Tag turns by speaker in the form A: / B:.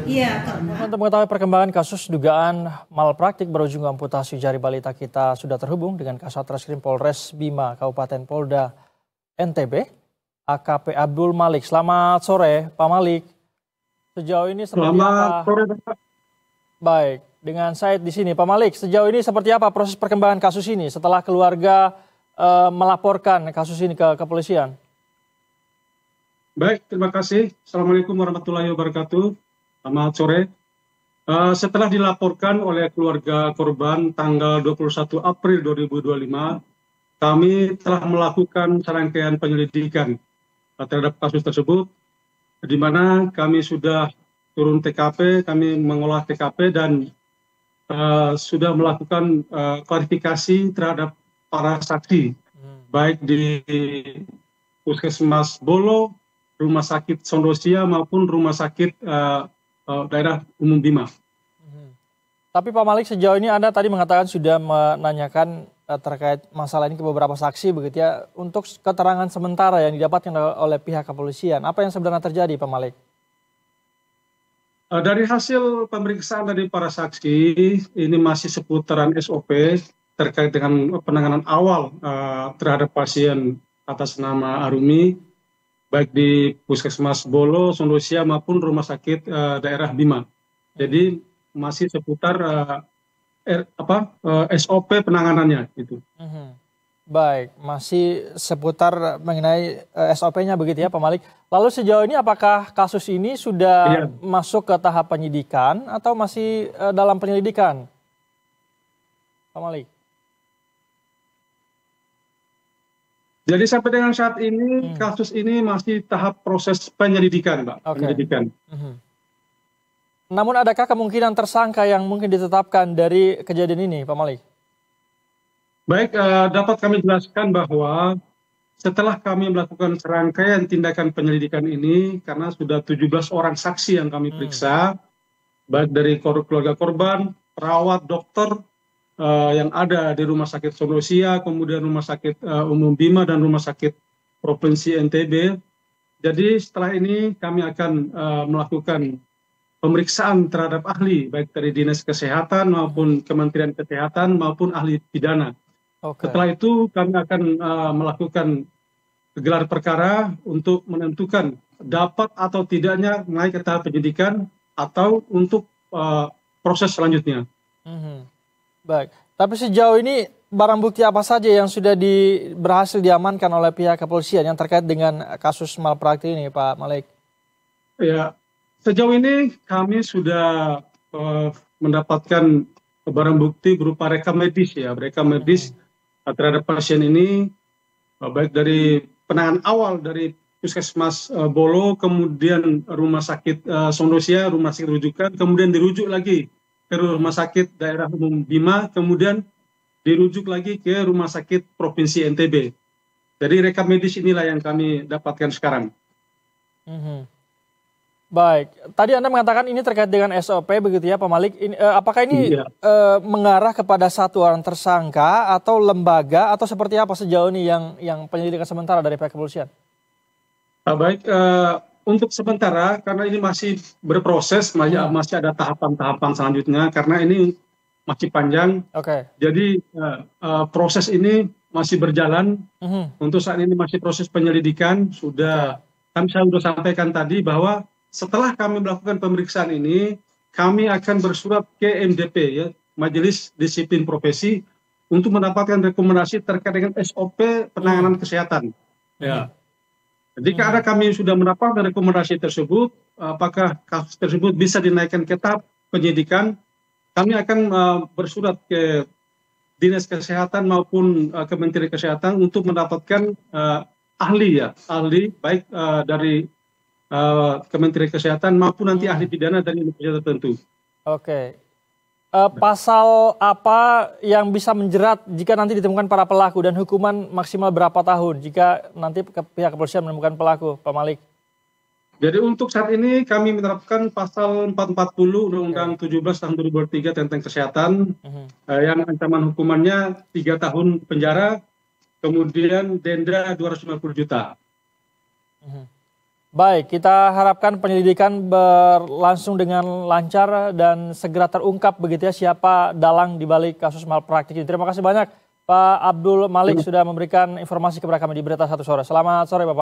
A: Iya, Kak.
B: Untuk mengetahui perkembangan kasus dugaan malpraktik berujung amputasi jari balita, kita sudah terhubung dengan Kasat Reskrim Polres Bima Kabupaten Polda NTB, AKP Abdul Malik. Selamat sore, Pak Malik. Sejauh ini seperti apa?
C: Sore, Pak.
B: Baik, dengan saya di sini, Pak Malik. Sejauh ini seperti apa proses perkembangan kasus ini setelah keluarga melaporkan kasus ini ke kepolisian?
C: Baik, terima kasih. Assalamualaikum warahmatullahi wabarakatuh. Selamat sore. Setelah dilaporkan oleh keluarga korban tanggal 21 April 2025, kami telah melakukan serangkaian penyelidikan terhadap kasus tersebut, di mana kami sudah turun TKP, kami mengolah TKP dan sudah melakukan klarifikasi terhadap para saksi, baik di Puskesmas Bolo, Rumah Sakit Sondosia maupun Rumah Sakit Daerah Umum Bima.
B: Tapi Pak Malik, sejauh ini Anda tadi mengatakan sudah menanyakan terkait masalah ini ke beberapa saksi begitu ya. Untuk keterangan sementara yang didapatkan oleh pihak kepolisian, apa yang sebenarnya terjadi Pak Malik?
C: Dari hasil pemeriksaan dari para saksi, ini masih seputaran SOP terkait dengan penanganan awal terhadap pasien atas nama Arumi, baik di Puskesmas Bolo, Sondosia maupun Rumah Sakit Daerah Bima. Jadi masih seputar SOP penanganannya gitu.
B: Baik, masih seputar mengenai SOP-nya begitu ya Pak Malik. Lalu sejauh ini apakah kasus ini sudah masuk ke tahap penyidikan atau masih dalam penyelidikan, Pak Malik?
C: Jadi sampai dengan saat ini kasus ini masih tahap proses penyelidikan, Pak. Penyelidikan.
B: Namun adakah kemungkinan tersangka yang mungkin ditetapkan dari kejadian ini, Pak Malik?
C: Baik, dapat kami jelaskan bahwa setelah kami melakukan serangkaian tindakan penyelidikan ini, karena sudah 17 orang saksi yang kami periksa, baik dari keluarga korban, perawat, dokter, yang ada di Rumah Sakit Sondosia, kemudian Rumah Sakit Umum Bima dan Rumah Sakit Provinsi NTB. Jadi setelah ini kami akan melakukan pemeriksaan terhadap ahli, baik dari Dinas Kesehatan maupun Kementerian Kesehatan maupun ahli pidana. Setelah itu kami akan melakukan gelar perkara untuk menentukan dapat atau tidaknya naik ke tahap penyidikan atau untuk proses selanjutnya.
B: Baik, tapi sejauh ini barang bukti apa saja yang sudah berhasil diamankan oleh pihak kepolisian yang terkait dengan kasus malpraktik ini, Pak Malik?
C: Ya, sejauh ini kami sudah mendapatkan barang bukti berupa rekam medis ya, rekam medis terhadap pasien ini, baik dari penanganan awal dari Puskesmas Bolo, kemudian Rumah Sakit Sondosia, Rumah Sakit Rujukan, kemudian dirujuk lagi ke Rumah Sakit Daerah Umum Bima, kemudian dirujuk lagi ke Rumah Sakit Provinsi NTB. Jadi rekam medis inilah yang kami dapatkan sekarang.
B: Baik, tadi Anda mengatakan ini terkait dengan SOP begitu ya Pak Malik. Apakah ini mengarah kepada satu orang tersangka atau lembaga atau seperti apa sejauh ini yang penyelidikan sementara dari pihak kepolisian?
C: Baik, untuk sementara karena ini masih berproses, masih ada tahapan-tahapan selanjutnya karena ini masih panjang. Jadi proses ini masih berjalan. Untuk saat ini masih proses penyelidikan. Kami sudah sampaikan tadi bahwa setelah kami melakukan pemeriksaan ini, kami akan bersurat ke MDP ya, Majelis Disiplin Profesi, untuk mendapatkan rekomendasi terkait dengan SOP penanganan kesehatan. Ya. Jika kami sudah mendapatkan rekomendasi tersebut, apakah kasus tersebut bisa dinaikkan ke tahap penyidikan, kami akan bersurat ke Dinas Kesehatan maupun Kementerian Kesehatan untuk mendapatkan ahli baik dari Kementerian Kesehatan maupun nanti ahli pidana dari lembaga tertentu.
B: Pasal apa yang bisa menjerat jika nanti ditemukan para pelaku dan hukuman maksimal berapa tahun jika nanti pihak kepolisian menemukan pelaku, Pak Malik?
C: Jadi untuk saat ini kami menerapkan pasal 440 Undang-Undang 17 tahun 2023 tentang kesehatan yang ancaman hukumannya 3 tahun penjara, kemudian denda 250 juta.
B: Baik, kita harapkan penyelidikan berlangsung dengan lancar dan segera terungkap begitu ya siapa dalang di balik kasus malpraktik ini. Terima kasih banyak Pak Abdul Malik sudah memberikan informasi kepada kami di Berita Satu Sore. Selamat sore Bapak.